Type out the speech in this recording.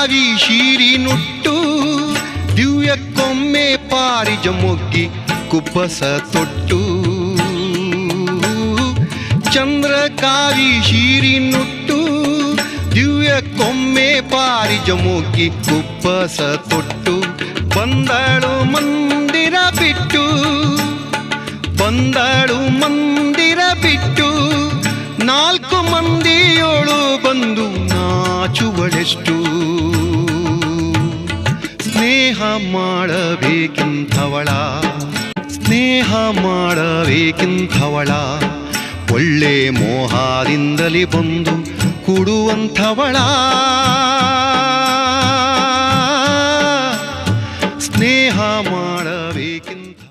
ಕಾವಿ ಶೀರಿ ನುಟ್ಟು ದಿವ್ಯಕ್ಕೊಮ್ಮೆ ಪಾರಿಜ ಮೊಗ್ಗಿ ಕುಬ್ಬಸ ತೊಟ್ಟು ಚಂದ್ರಕಾವಿ ಶೀರಿ ನುಟ್ಟು ದಿವ್ಯಕ್ಕೊಮ್ಮೆ ಪಾರಿಜ ಮೊಗ್ಗಿ ಕುಬ್ಬಸ ತೊಟ್ಟು ಬಂದಳು ಮಂದಿರ ಬಿಟ್ಟು ಬಂದಳು ಮಂದಿರ ಬಿಟ್ಟು ನಾಲ್ಕು ಮಂದಿಯೋಳು ಬಂದು ನಾಚುವಳೆಷ್ಟು ಸ್ನೇಹ ಮಾಡಬೇಕಿಂಥವಳ ಸ್ನೇಹ ಮಾಡಬೇಕಿಂಥವಳ ಒಳ್ಳೆ ಮೋಹದಿಂದಲೇ ಬಂದು ಕೂಡುವಂಥವಳ